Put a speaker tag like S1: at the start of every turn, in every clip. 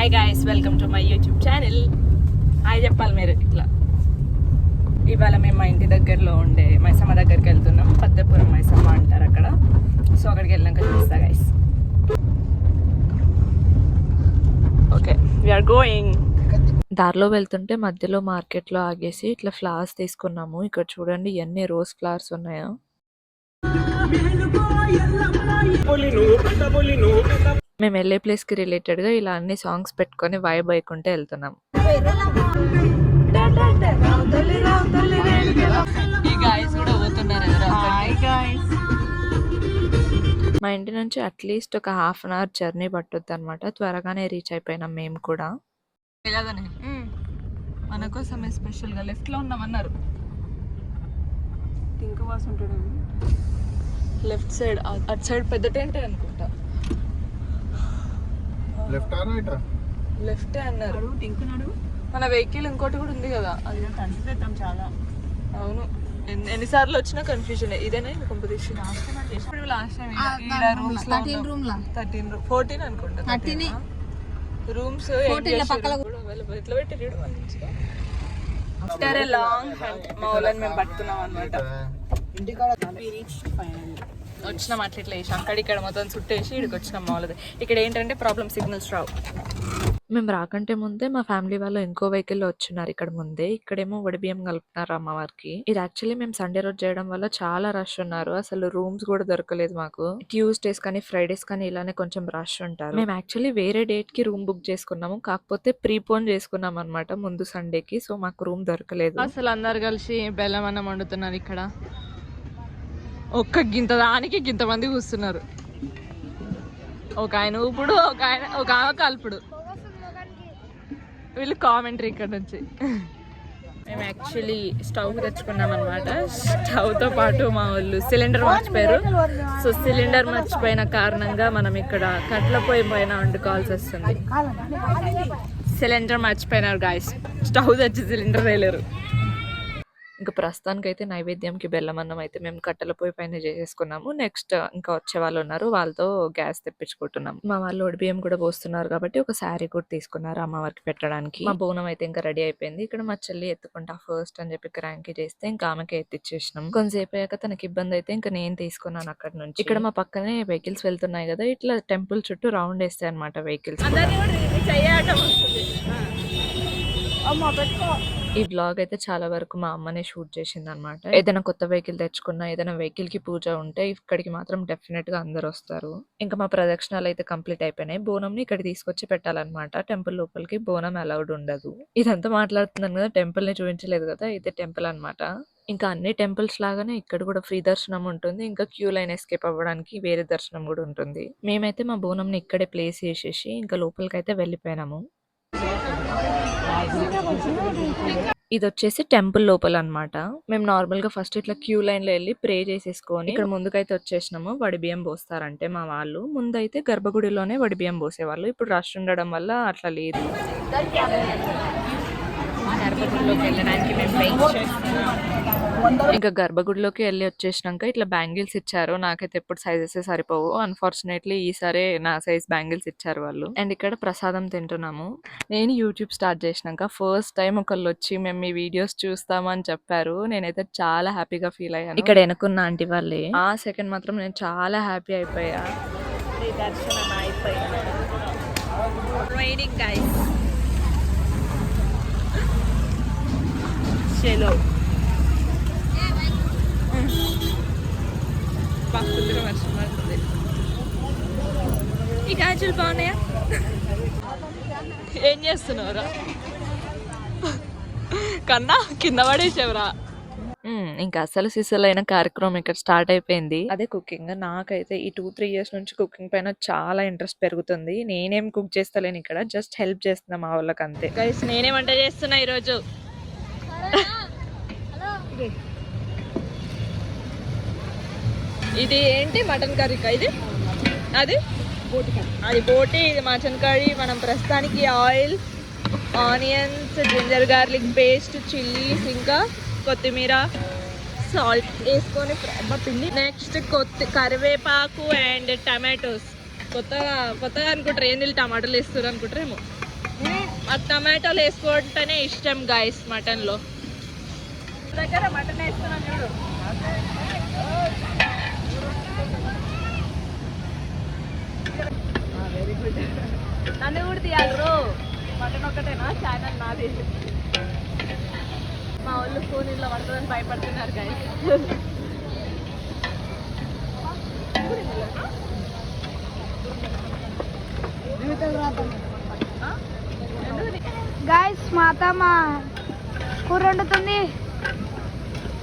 S1: Hi guys, welcome to my YouTube channel. Hi చెప్పాలి మీరు ఇట్లా. ఇవాళ మేము మా ఇంటి దగ్గరలో ఉండే మైసమ్మ దగ్గరికి వెళ్తున్నాం. పద్దెపురం మైసమ్మ అంటారు అక్కడ. సో అక్కడికి వెళ్ళాక చూస్తా గైస్. Okay, we are going.
S2: దారిలో వెళ్తుంటే మధ్యలో మార్కెట్లో ఆగేసి ఇట్లా ఫ్లవర్స్ తీసుకున్నాము. ఇక్కడ చూడండి ఎన్ని రోజ్ ఫ్లవర్స్ ఉన్నాయో. మేము వెళ్ళే ప్లేస్ కి రిలేటెడ్ గా ఇలా అన్ని సాంగ్స్ పెట్టుకొని వైబ్ అయికుంటే వెళ్తున్నాం. మా ఇంటి నుంచి అట్లీస్ట్ ఒక హాఫ్ అన్ అవర్ జర్నీ పట్టుద్ది అనమాట. త్వరగానే రీచ్ అయిపోయినాం మేము కూడా.
S1: మన కోసం స్పెషల్ గా లెఫ్ట్ లో ఉన్నామన్నారు. టింక్ వాస్ ఉంటాడు లెఫ్ట్ సైడ్. అటు సైడ్ పెద్ద టెంట్ అనుకుంటా. లెఫ్ట్ అన్నారు. మన వెహికల్ ఇంకోటి కూడా ఉంది కదా, అది కన్ఫ్యూజ్ చాలా. అవును, ఎన్నిసార్లు వచ్చినా కన్ఫ్యూజన్. ఇదేనా కాంపిటీషన్? లాస్ట్ టైం 14 అనుకుంటా. రూమ్స్ ఎట్లా పెట్టి లాంగ్ హంట్ మా వాళ్ళని మేము పట్టుకున్నాం అనమాట. వచ్చినాం అట్లా ఇట్లా వేసి అక్కడిక్కడ మొత్తం చుట్టేసి ఇక్కడికి వచ్చినాం. మామూలుగా ఇక్కడ ఏంటంటే ప్రాబ్లం, సిగ్నల్స్ రావు.
S2: మేము రాకంటే ముందే మా ఫ్యామిలీ వాళ్ళు ఇంకో వెహికల్ లో వచ్చినారు ఇక్కడ ముందే. ఇక్కడేమో వడిబియ్యం కలుపుతున్నారు అమ్మవారికి. ఇది యాక్చువల్లీ మేము సండే రోజు చేయడం వల్ల చాలా రష్ ఉన్నారు. అసలు రూమ్స్ కూడా దొరకలేదు మాకు. ట్యూస్డేస్ కానీ ఫ్రైడేస్ కానీ ఇలానే కొంచెం రష్ ఉంటారు. మేము యాక్చువల్లీ వేరే డేట్ కి రూమ్ బుక్ చేసుకున్నాము, కాకపోతే ప్రీపోన్ చేసుకున్నాం అనమాట ముందు సండేకి. సో మాకు రూమ్ దొరకలేదు.
S1: అసలు అందరు కలిసి బెల్లం అన్నం వండుతున్నారు ఇక్కడ. ఒక్క గింత దానికి గింత మంది కూస్తున్నారు. ఒక ఆయన ఊపుడు, ఒక ఆమె కలుపుడు. వీళ్ళు కామెంటరీ ఇక్కడ నుంచి. మేము యాక్చువల్లీ స్టవ్ తెచ్చుకున్నాం అనమాట. స్టవ్తో పాటు మా వాళ్ళు సిలిండర్ మర్చిపోయారు. సో సిలిండర్ మర్చిపోయిన కారణంగా మనం ఇక్కడ కట్ల పొయ్యి పైన వండుకోవాల్సి వస్తుంది. సిలిండర్ మర్చిపోయినారు గాయస్. స్టవ్ తెచ్చి సిలిండర్ వేయలేరు. ఇంకా ప్రస్తుతానికైతే నైవేద్యంకి బెల్లం అన్నం అయితే మేము కట్టెల పొయ్యి పైన చేసేసుకున్నాము. నెక్స్ట్ ఇంకా వచ్చే వాళ్ళు ఉన్నారు, వాళ్ళతో గ్యాస్ తెప్పించుకుంటున్నాం. మా వాళ్ళు ఒడిబియ్యం కూడా పోస్తున్నారు కాబట్టి ఒక శారీ కూడా తీసుకున్నారు అమ్మవారికి పెట్టడానికి. మా బోనం అయితే ఇంకా రెడీ అయిపోయింది. ఇక్కడ మా చెల్లి ఎత్తుకుంటా ఫస్ట్ అని చెప్పి క్రాంకీ చేస్తే ఇంకా ఆమెకి ఎత్తిచ్చేసినాం. కొంతసేపు అయ్యాక తనకి ఇబ్బంది అయితే ఇంకా నేను తీసుకున్నాను అక్కడ నుంచి. ఇక్కడ మా పక్కనే వెహికల్స్ వెళ్తున్నాయి కదా, ఇట్లా టెంపుల్ చుట్టూ రౌండ్ వేస్తాయి అనమాట వెహికల్స్. ఈ బ్లాగ్ అయితే చాలా వరకు మా అమ్మనే షూట్ చేసింది అనమాట. ఏదైనా కొత్త వెహికల్ తెచ్చుకున్నా, ఏదైనా వెహికల్ కి పూజ ఉంటే ఇక్కడికి మాత్రం డెఫినెట్ గా అందరు వస్తారు. ఇంకా మా ప్రదక్షిణాలు అయితే కంప్లీట్ అయిపోయినాయి. బోనంని ఇక్కడ తీసుకొచ్చి పెట్టాలన్నమాట. టెంపుల్ లోపలికి బోనం అలౌడ్ ఉండదు. ఇదంతా మాట్లాడుతున్నాను కదా, టెంపుల్ ని చూపించలేదు కదా, ఇదే టెంపుల్ అనమాట. ఇంకా అన్ని టెంపుల్స్ లాగానే ఇక్కడ కూడా ఫ్రీ దర్శనం ఉంటుంది. ఇంకా క్యూ లైన్ ఎస్కేప్ అవ్వడానికి వేరే దర్శనం కూడా ఉంటుంది. మేమైతే మా బోనంని ఇక్కడే ప్లేస్ చేసేసి ఇంకా లోపలికి అయితే వెళ్ళిపోయినాము. ఇది వచ్చేసి టెంపుల్ లోపల అన్నమాట. మేము నార్మల్ గా ఫస్ట్ ఇట్లా క్యూ లైన్ లో వెళ్ళి ప్రే చేసేసుకొని ఇక్కడ ముందుకైతే వచ్చేసినాము. వడిబియ్యం పోస్తారంటే మా వాళ్ళు. ముందైతే గర్భగుడిలోనే వడిబియ్యం పోసేవాళ్ళు. ఇప్పుడు రష్ ఉండడం వల్ల అట్లా లేదు. గర్భగుడిలోకి వెళ్ళడానికి మేము వెయిట్ చేస్తున్నాం. ఇంకా గర్భగుడిలోకి వెళ్ళి వచ్చేసినాక ఇట్లా బ్యాంగిల్స్ ఇచ్చారు. నాకైతే ఎప్పుడు సైజెస్ సరిపోవు. అన్ఫార్చునేట్లీ ఈసారి నా సైజ్ బ్యాంగిల్స్ ఇచ్చారు వాళ్ళు. అండ్ ఇక్కడ ప్రసాదం తింటున్నాము. నేను యూట్యూబ్ స్టార్ట్ చేసినాక ఫస్ట్ టైం ఒకళ్ళు వచ్చి మేము మీ వీడియోస్ చూస్తామని చెప్పారు. నేనైతే చాలా హ్యాపీగా ఫీల్ అయ్యాను. ఇక్కడ వెనుకున్న ఆంటీ వాళ్ళే. ఆ సెకండ్ మాత్రం నేను చాలా హ్యాపీ అయిపోయా. దర్శనం అయిపోయా. చలో పక్కన వర్షం పడుతుంది. ఈ గాజులు బాగున్నాయా? ఏం చేస్తున్నావురా కన్నా? కింద పడేసేవరా. ఇంకా అసలు సిసలైన కార్యక్రమం ఇక్కడ స్టార్ట్ అయిపోయింది. అదే కుకింగ్. నాకైతే ఈ 2-3 ఇయర్స్ నుంచి కుకింగ్ పైన చాలా ఇంట్రెస్ట్ పెరుగుతుంది. నేనేం కుక్ చేస్తలేను ఇక్కడ, జస్ట్ హెల్ప్ చేస్తున్నా మా వాళ్ళకి అంతే. గైస్ నేనే వంట చేస్తున్నా ఈరోజు. ఇది ఏంటి? Mutton curry. ఇది అది బోటి, ఇది మటన్ కర్రీ. మనం ప్రస్తుతానికి oil, onions, ginger garlic paste, chillies, ఇంకా కొత్తిమీర, సాల్ట్ వేసుకొని పిండి. నెక్స్ట్ కరివేపాకు అండ్ టమాటోస్. కొత్తగా అనుకుంటారు ఏంది టమాటాలు వేస్తారు అనుకుంటారేమో. మాకు టమాటోలు వేసుకుంటేనే ఇష్టం గైస్ మటన్లో. దగ్గర మటన్ వేస్తున్నాను చూడు. Very good. నన్ను కూడా తీయాలి రో. మటన్ ఒకటేనా ఛానల్ నాది. మా వాళ్ళు ఫోన్ ఇట్లా పడుతుందని భయపడుతున్నారు గైస్.
S3: గాయస్ మా అత్తమ్మ కూర వండుతుంది.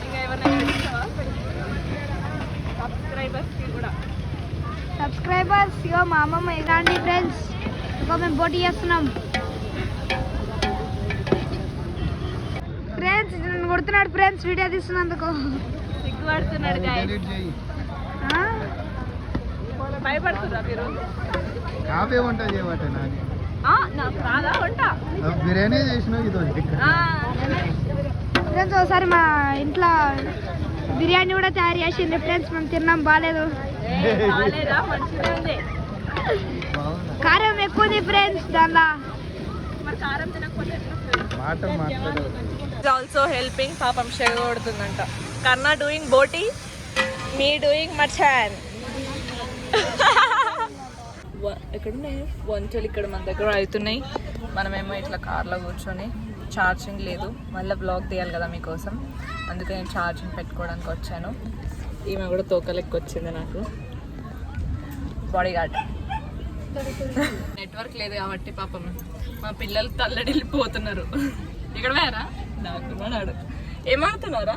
S1: ఇంకా ఎవరైనా సబ్స్క్రైబర్స్కి కూడా
S3: సబ్స్క్రైబర్స్ ఇగో మా అమ్మమ్మ ఇలాంటి ఫ్రెండ్స్ ఇగో మేము పోటీ చేస్తున్నాం. ఫ్రెండ్స్ నన్ను కొడుతున్నాడు ఫ్రెండ్స్ వీడియో తీస్తున్నందుకు.
S1: సిగ్గుపడుతున్నాడు గైస్. భయపడుతురా మీరు?
S4: కావే వంట చేయబట్టే నాది.
S1: నాకు రాదా వంట?
S4: బిర్యానీ చేసినావు ఇది
S3: ఫ్రెండ్స్ ఒకసారి మా ఇంట్లో బిర్యానీ కూడా తయారు చేసింది ఫ్రెండ్స్. మేము తిన్నాం, బాగాలేదు. కారం ఎక్కువ ఉంది ఫ్రెండ్స్ దానిలో.
S4: మాటలు మాట్లాడదు.
S1: Also helping. పాపం షెగ కొడుతుందంట. కన్నా డూయింగ్ బోటీ, మీ డూయింగ్ మచాన్. ఎక్కడున్నాయి వంటలు? ఇక్కడ మన దగ్గర అవుతున్నాయి. మనమేమో ఇట్లా కార్లో కూర్చొని, ఛార్జింగ్ లేదు, మళ్ళీ బ్లాగ్ తీయాలి కదా మీకోసం, అందుకే నేను ఛార్జింగ్ పెట్టుకోవడానికి వచ్చాను. ఈమె కూడా తోకలెక్కి వచ్చింది నాకు. Body guard. నెట్వర్క్ లేదు కాబట్టి పాపం మా పిల్లలు తల్లడిల్లిపోతున్నారు. ఇక్కడ వేరా నాకున్నాడు. ఏమవుతున్నారా?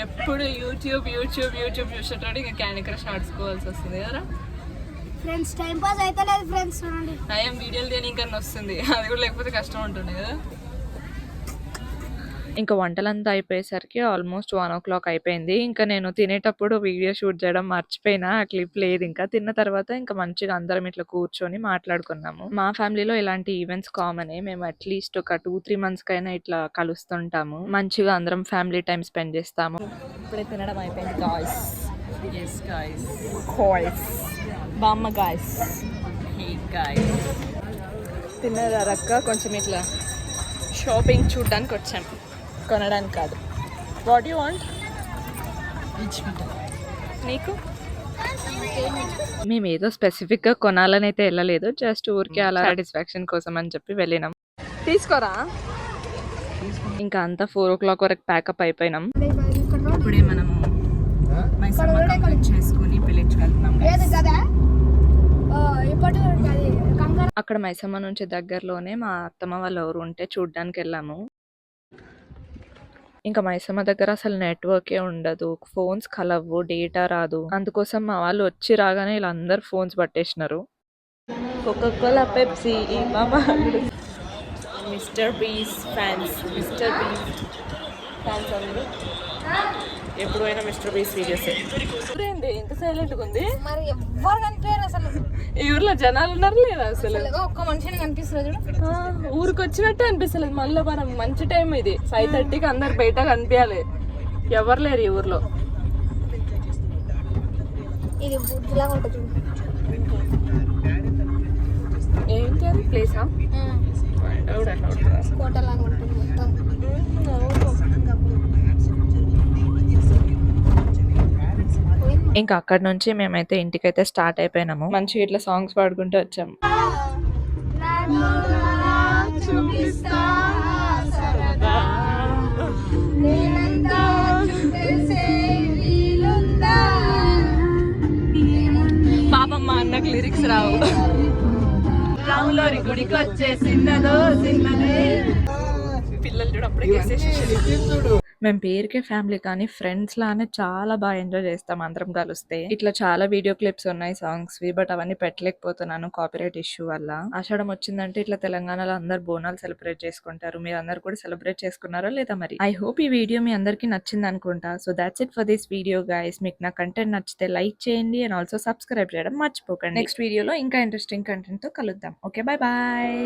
S1: ఎప్పుడు యూట్యూబ్ యూట్యూబ్ యూట్యూబ్ చూసేటప్పుడు ఇంకా క్యాండీ క్రష్ ఆడుకోవాల్సి వస్తుంది కదా
S3: ఫ్రెండ్స్. టైం పాస్ అయితే లేదు ఫ్రెండ్స్. చూడండి
S1: నయం వీడియోలు తీయడానికి వస్తుంది, అది కూడా లేకపోతే కష్టం ఉంటుంది కదా.
S2: ఇంకా వంటలంతా అయిపోయేసరికి ఆల్మోస్ట్ 1 o'clock అయిపోయింది. ఇంకా నేను తినేటప్పుడు వీడియో షూట్ చేయడం మర్చిపోయినా, ఆ క్లిప్ లేదు. ఇంకా తిన్న తర్వాత ఇంకా మంచిగా అందరం ఇట్లా కూర్చొని మాట్లాడుకున్నాము. మా ఫ్యామిలీలో ఇలాంటి ఈవెంట్స్ కామనే. మేము అట్లీస్ట్ ఒక 2-3 months కైనా ఇట్లా కలుస్తుంటాము. మంచిగా అందరం ఫ్యామిలీ టైం స్పెండ్ చేస్తాము.
S1: ఇప్పుడే తినడం అయిపోయింది గాయ్స్. ఎస్ గాయ్స్, గాయ్స్, బామ్మ గాయ్స్, హే గాయ్స్. తిన్నదా రక్క? కొంచెం ఇట్లా షాపింగ్ చూడడానికి వచ్చాం, కొనడానికి కాదు. What you want? నీకు?
S2: మేము ఏదో స్పెసిఫిక్గా కొనాలని అయితే వెళ్ళలేదు, జస్ట్ ఊరికే అలా సాటిస్ఫాక్షన్ కోసం అని చెప్పి వెళ్ళినాం.
S1: తీసుకోరా.
S2: ఇంకా అంతా 4 o'clock వరకు ప్యాకప్ అయిపోయినాం.
S1: ఇప్పుడే మనము మైసమ్మ కంప్లీట్ చేసుకుని పిలిచి వెళ్తున్నాం.
S2: అక్కడ మైసమ్మ నుంచి దగ్గరలోనే మా అత్తమ్మ వాళ్ళు ఎవరు ఉంటే చూడ్డానికి వెళ్ళాము. ఇంకా మైసమ్మ దగ్గర అసలు నెట్వర్కే ఉండదు, ఫోన్స్ కలవు, డేటా రాదు. అందుకోసం మా వాళ్ళు వచ్చి రాగానే ఇలా అందరు ఫోన్స్ పట్టేసినారు.
S1: కోకోకోలా, పెప్సీ, మామా, Mister Beast fans. Mister Beast fans అందరూ ఎప్పుడు అయినా మిస్టర్ బీస్ వీడియోస్. ఊరేంది ఎంత సైలెంట్గా ఉంది?
S3: మరి ఎవ్వరు కనిపించారు అసలు.
S1: ఈ ఊర్లో జనాలు ఉన్నారు లేదా అసలు?
S3: ఒక్క మనిషిని కనిపిస్తుంది.
S1: ఊరికి వచ్చినట్టే అనిపిస్తలేదు. మళ్ళీ మనం మంచి టైం ఇది, 5:30కి అందరు బయట కనిపించాలి. ఎవరు లేరు ఈ ఊర్లో.
S3: ఇది బుద్ధిలాగా ఉంటుంది.
S1: ఏంటి అది ప్లేసా?
S3: కోటలాగా ఉంటుంది మొత్తం.
S2: ఇంకా అక్కడ నుంచి మేమైతే ఇంటికైతే స్టార్ట్ అయిపోయినాము. మంచిగా ఇట్లా సాంగ్స్ పాడుకుంటూ వచ్చాము.
S1: పాపం మా అన్నకు లిరిక్స్ రావు. రాములోరి గుడికి వచ్చేసిన్నదో చిన్నదే. పిల్లలు చూడు అప్పుడే చేసేసి.
S2: మేము పేరుకే ఫ్యామిలీ కానీ ఫ్రెండ్స్ లానే చాలా బాగా ఎంజాయ్ చేస్తాం అందరం కలిస్తే. ఇట్లా చాలా వీడియో క్లిప్స్ ఉన్నాయి సాంగ్స్ వి, బట్ అవన్నీ పెట్టలేకపోతున్నాను కాపీరైట్ ఇష్యూ వల్ల. ఆషాఢం వచ్చిందంటే ఇట్లా తెలంగాణలో అందరు బోనాలు సెలబ్రేట్ చేసుకుంటారు. మీరు అందరు కూడా సెలబ్రేట్ చేసుకున్నారా లేదా మరి? ఐ హోప్ ఈ వీడియో మీ అందరికి నచ్చింది అనుకుంటా. So that's it for this video guys. మీకు నా కంటెంట్ నచ్చితే లైక్ చేయండి అండ్ ఆల్సో సబ్స్క్రైబ్ చేయడం మర్చిపోకండి. నెక్స్ట్ వీడియోలో ఇంకా ఇంట్రెస్టింగ్ కంటెంట్ తో కలుద్దాం. Okay, bye bye.